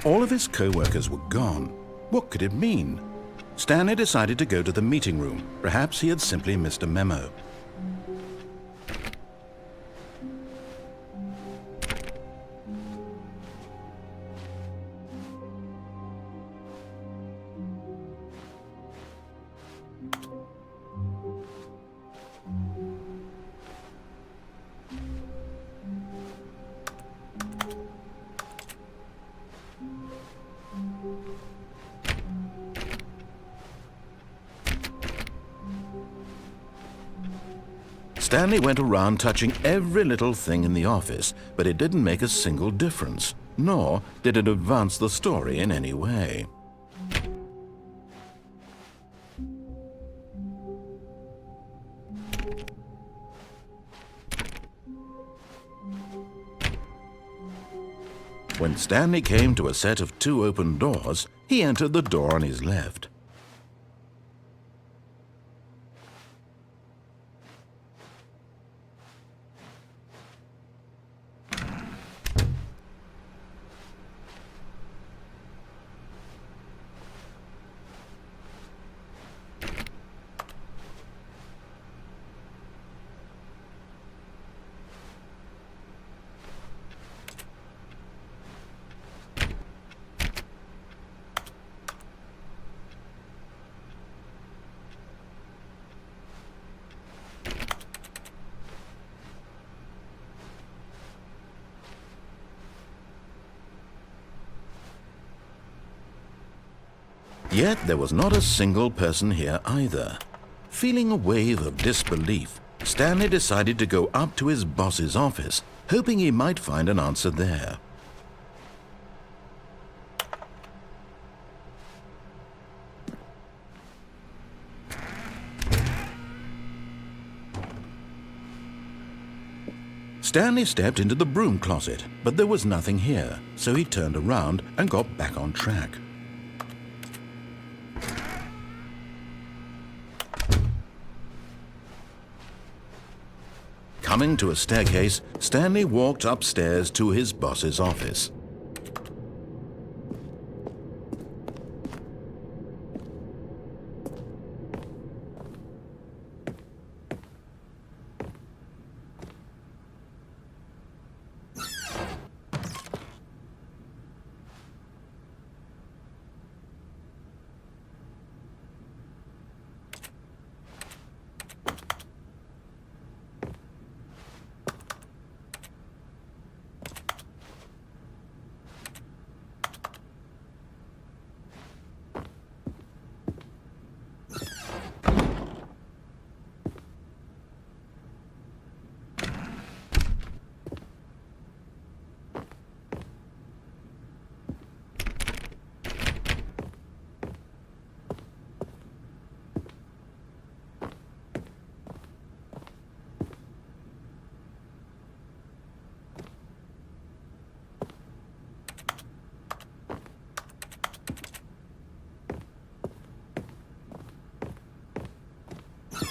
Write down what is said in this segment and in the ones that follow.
All of his co-workers were gone. What could it mean? Stanley decided to go to the meeting room. Perhaps he had simply missed a memo. Stanley went around touching every little thing in the office, but it didn't make a single difference, nor did it advance the story in any way. When Stanley came to a set of 2 open doors, he entered the door on his left. Yet there was not a single person here either. Feeling a wave of disbelief, Stanley decided to go up to his boss's office, hoping he might find an answer there. Stanley stepped into the broom closet, but there was nothing here, so he turned around and got back on track. Coming to a staircase, Stanley walked upstairs to his boss's office.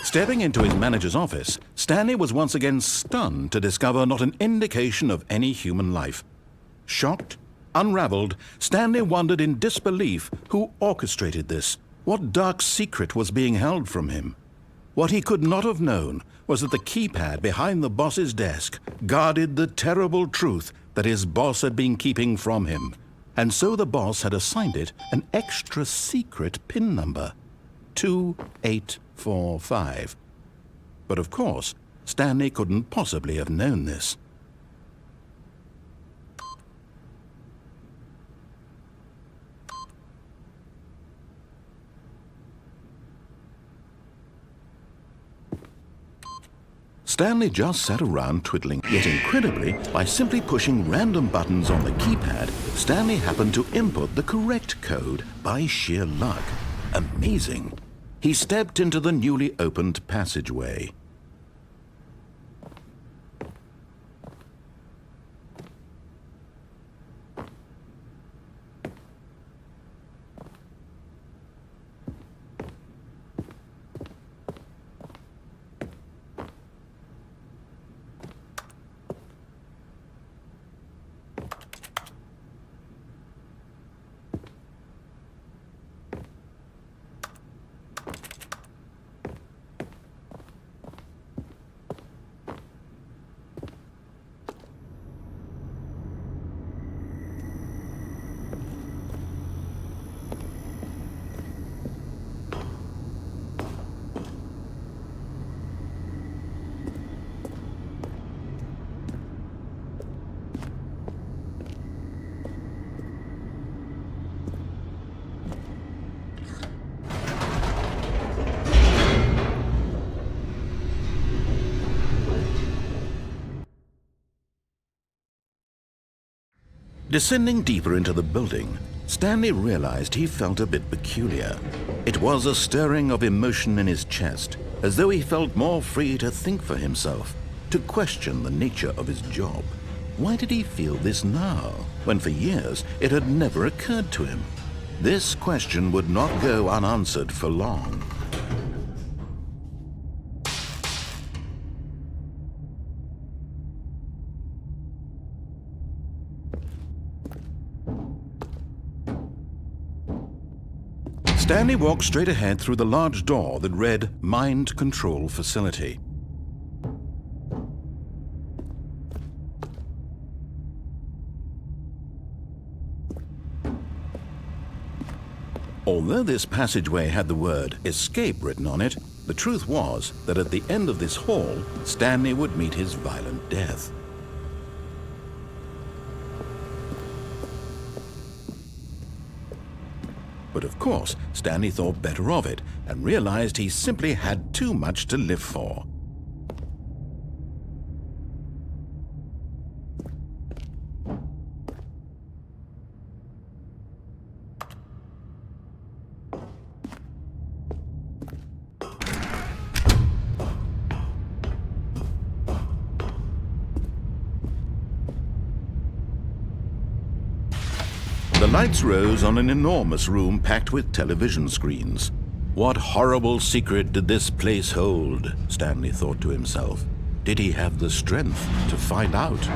Stepping into his manager's office, Stanley was once again stunned to discover not an indication of any human life. Shocked, unraveled, Stanley wondered in disbelief who orchestrated this, what dark secret was being held from him. What he could not have known was that the keypad behind the boss's desk guarded the terrible truth that his boss had been keeping from him, and so the boss had assigned it an extra secret PIN number, 2845. But of course, Stanley couldn't possibly have known this. Stanley just sat around twiddling, yet incredibly, by simply pushing random buttons on the keypad, Stanley happened to input the correct code by sheer luck. Amazing. He stepped into the newly opened passageway. Descending deeper into the building, Stanley realized he felt a bit peculiar. It was a stirring of emotion in his chest, as though he felt more free to think for himself, to question the nature of his job. Why did he feel this now, when for years it had never occurred to him? This question would not go unanswered for long. Stanley walked straight ahead through the large door that read Mind Control Facility. Although this passageway had the word Escape written on it, the truth was that at the end of this hall, Stanley would meet his violent death. But of course, Stanley thought better of it and realized he simply had too much to live for. The lights rose on an enormous room packed with television screens. What horrible secret did this place hold? Stanley thought to himself. Did he have the strength to find out?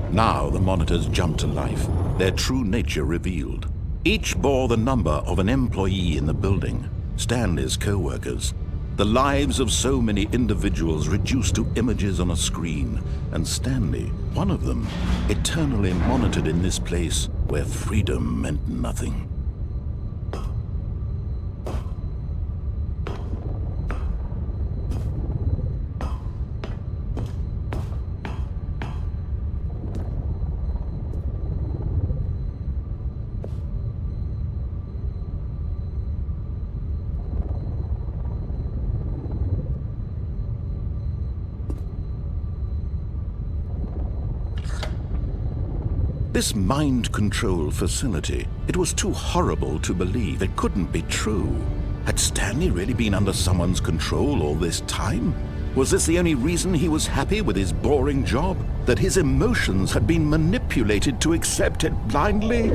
Now the monitors jumped to life, their true nature revealed. Each bore the number of an employee in the building, Stanley's co-workers. The lives of so many individuals reduced to images on a screen, and Stanley, one of them, eternally monitored in this place where freedom meant nothing. This mind control facility, it was too horrible to believe. It couldn't be true. Had Stanley really been under someone's control all this time? Was this the only reason he was happy with his boring job? That his emotions had been manipulated to accept it blindly?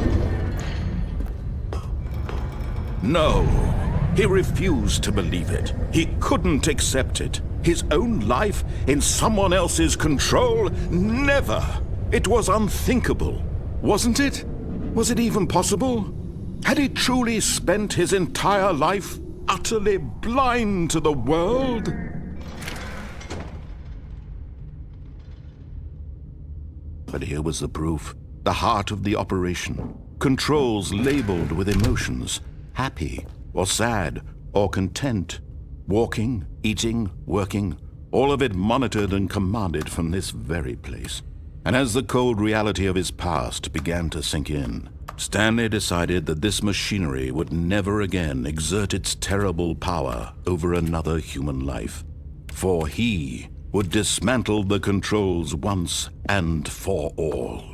No, he refused to believe it. He couldn't accept it. His own life in someone else's control? Never! It was unthinkable. Wasn't it? Was it even possible? Had he truly spent his entire life utterly blind to the world? But here was the proof. The heart of the operation. Controls labeled with emotions. Happy, or sad, or content. Walking, eating, working. All of it monitored and commanded from this very place. And as the cold reality of his past began to sink in, Stanley decided that this machinery would never again exert its terrible power over another human life. For he would dismantle the controls once and for all.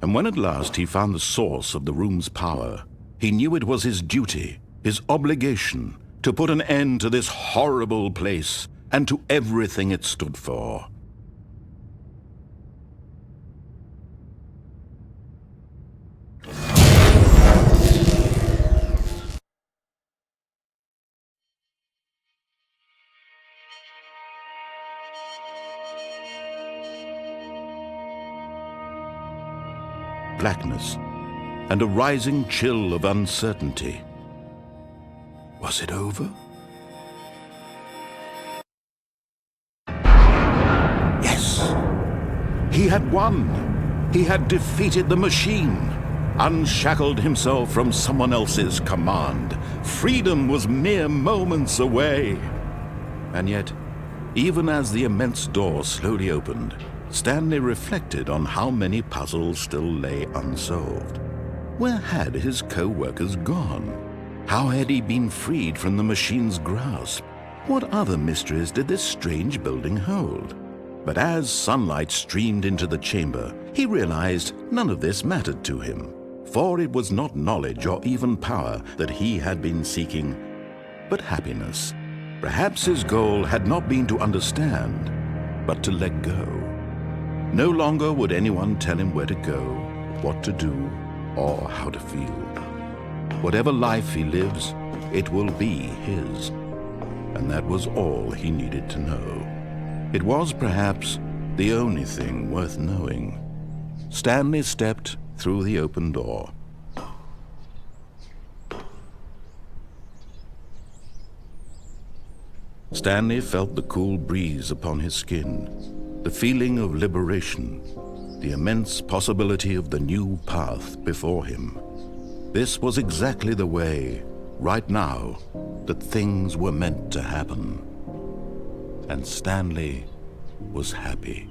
And when at last he found the source of the room's power, he knew it was his duty, his obligation, to put an end to this horrible place and to everything it stood for. Blackness and a rising chill of uncertainty. Was it over? Yes! He had won! He had defeated the machine, unshackled himself from someone else's command. Freedom was mere moments away. And yet, even as the immense door slowly opened, Stanley reflected on how many puzzles still lay unsolved. Where had his co-workers gone? How had he been freed from the machine's grasp? What other mysteries did this strange building hold? But as sunlight streamed into the chamber, he realized none of this mattered to him, for it was not knowledge or even power that he had been seeking, but happiness. Perhaps his goal had not been to understand, but to let go. No longer would anyone tell him where to go, what to do, or how to feel. Whatever life he lives, it will be his. And that was all he needed to know. It was perhaps the only thing worth knowing. Stanley stepped through the open door. Stanley felt the cool breeze upon his skin, the feeling of liberation, the immense possibility of the new path before him. This was exactly the way, right now, that things were meant to happen. And Stanley was happy.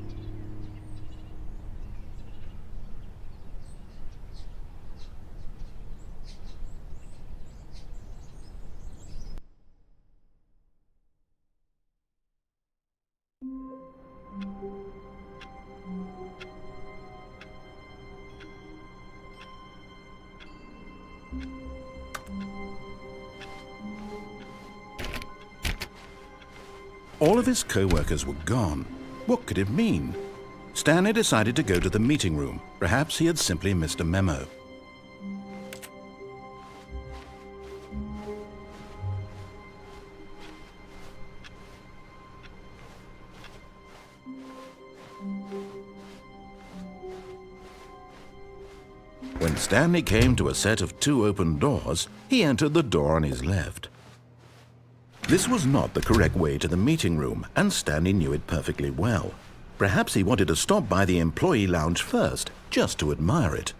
All of his co-workers were gone. What could it mean? Stanley decided to go to the meeting room. Perhaps he had simply missed a memo. When Stanley came to a set of 2 open doors, he entered the door on his left. This was not the correct way to the meeting room, and Stanley knew it perfectly well. Perhaps he wanted to stop by the employee lounge first, just to admire it.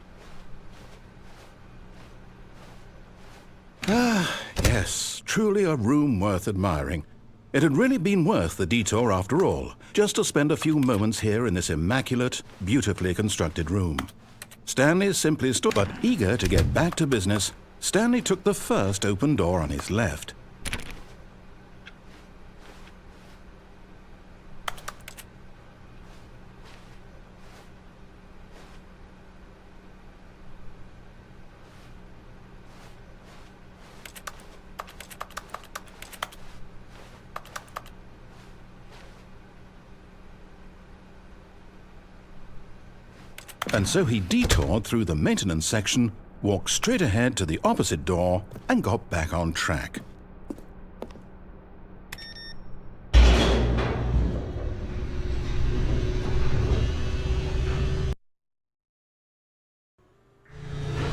Ah, yes, truly a room worth admiring. It had really been worth the detour after all, just to spend a few moments here in this immaculate, beautifully constructed room. Stanley simply stood, but eager to get back to business, Stanley took the first open door on his left. And so he detoured through the maintenance section, walked straight ahead to the opposite door, and got back on track.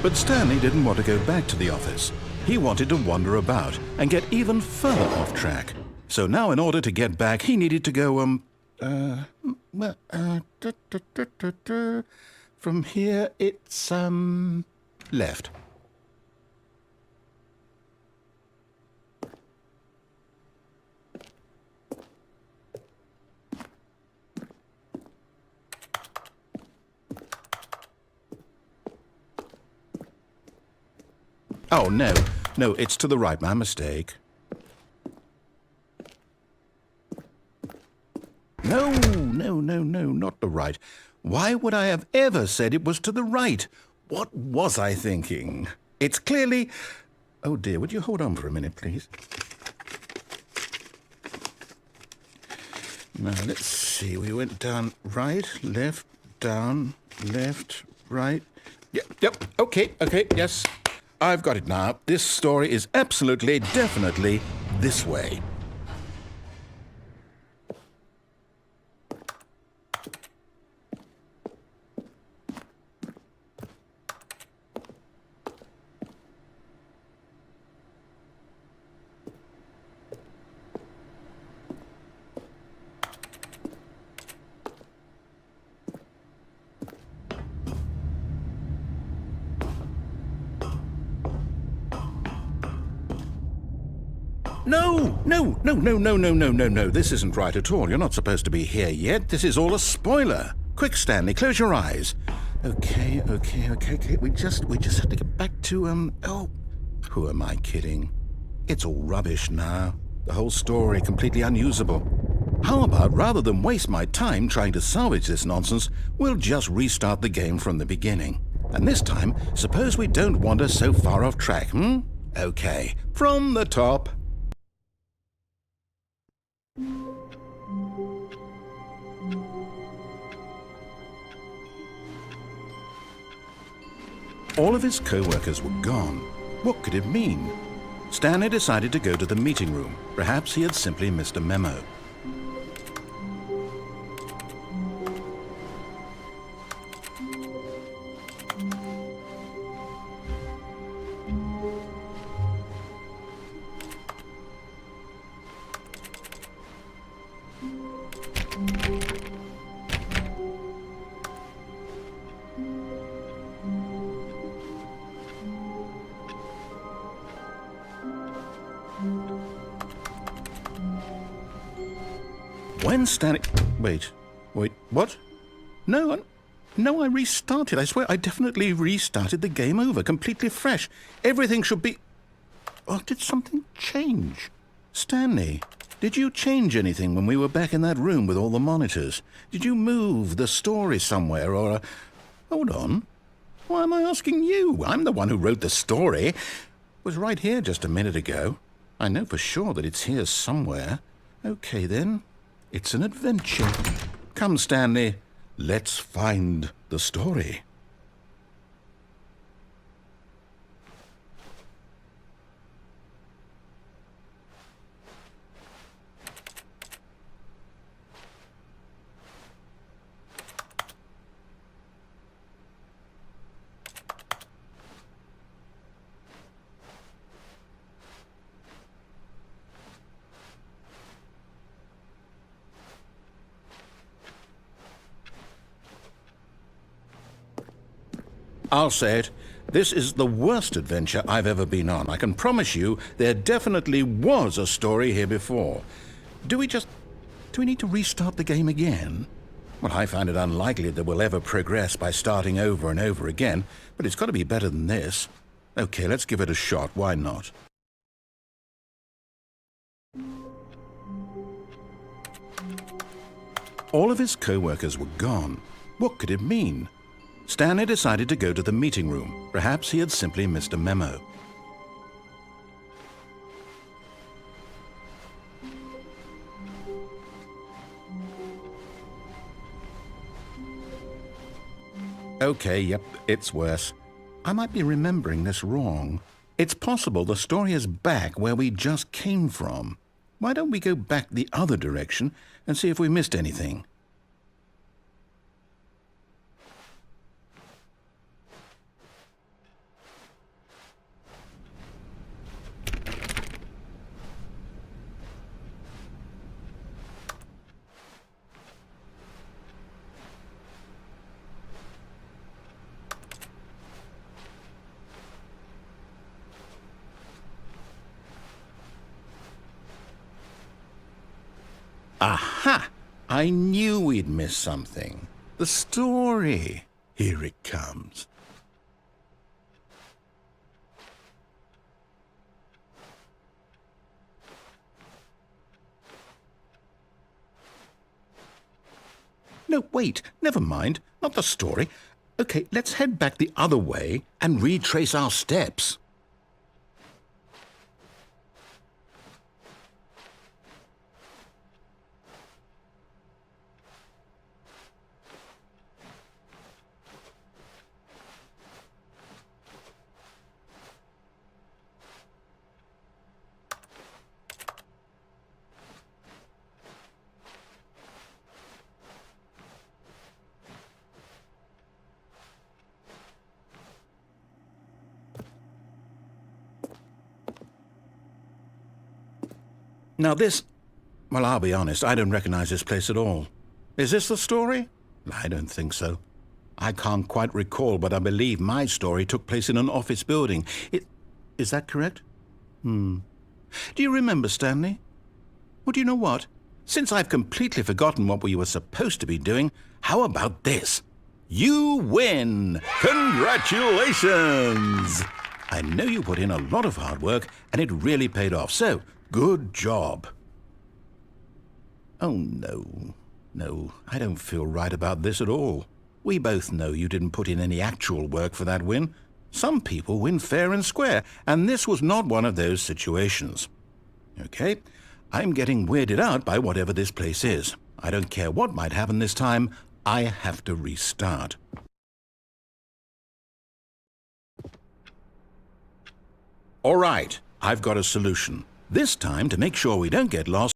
But Stanley didn't want to go back to the office. He wanted to wander about and get even further off track. So now in order to get back, he needed to go, from here, it's, left. Oh, no, it's to the right, my mistake. No, not the right. Why would I have ever said it was to the right? What was I thinking? It's clearly... Oh dear, would you hold on for a minute, please? Now, let's see. We went down right, left, down, left, right. Yep. Okay, yes. I've got it now. This story is absolutely, definitely this way. No. This isn't right at all. You're not supposed to be here yet. This is all a spoiler. Quick, Stanley, close your eyes. Okay. We just have to get back to, oh, who am I kidding? It's all rubbish now. The whole story completely unusable. How about, rather than waste my time trying to salvage this nonsense, we'll just restart the game from the beginning. And this time, suppose we don't wander so far off track, Okay, from the top. All of his co-workers were gone. What could it mean? Stanley decided to go to the meeting room. Perhaps he had simply missed a memo. When Stanley... Wait, what? No, I restarted. I swear I definitely restarted the game over, completely fresh. Everything should be... Oh, did something change? Stanley, did you change anything when we were back in that room with all the monitors? Did you move the story somewhere or... Hold on. Why am I asking you? I'm the one who wrote the story. It was right here just a minute ago. I know for sure that it's here somewhere. Okay, then. It's an adventure. Come, Stanley. Let's find the story. I'll say it. This is the worst adventure I've ever been on. I can promise you there definitely was a story here before. Do we need to restart the game again? Well, I find it unlikely that we'll ever progress by starting over and over again, but it's got to be better than this. Okay, let's give it a shot. Why not? All of his co-workers were gone. What could it mean? Stanley decided to go to the meeting room. Perhaps he had simply missed a memo. Okay, yep, it's worse. I might be remembering this wrong. It's possible the story is back where we just came from. Why don't we go back the other direction and see if we missed anything? Aha! I knew we'd miss something. The story. Here it comes. No, wait. Never mind. Not the story. Okay, let's head back the other way and retrace our steps. Now this... Well, I'll be honest, I don't recognize this place at all. Is this the story? I don't think so. I can't quite recall, but I believe my story took place in an office building. Is that correct? Do you remember, Stanley? Well, do you know what? Since I've completely forgotten what we were supposed to be doing, how about this? You win! Congratulations! I know you put in a lot of hard work, and it really paid off, so good job. Oh, no. No, I don't feel right about this at all. We both know you didn't put in any actual work for that win. Some people win fair and square, and this was not one of those situations. Okay, I'm getting weirded out by whatever this place is. I don't care what might happen this time. I have to restart. All right, I've got a solution. This time, to make sure we don't get lost,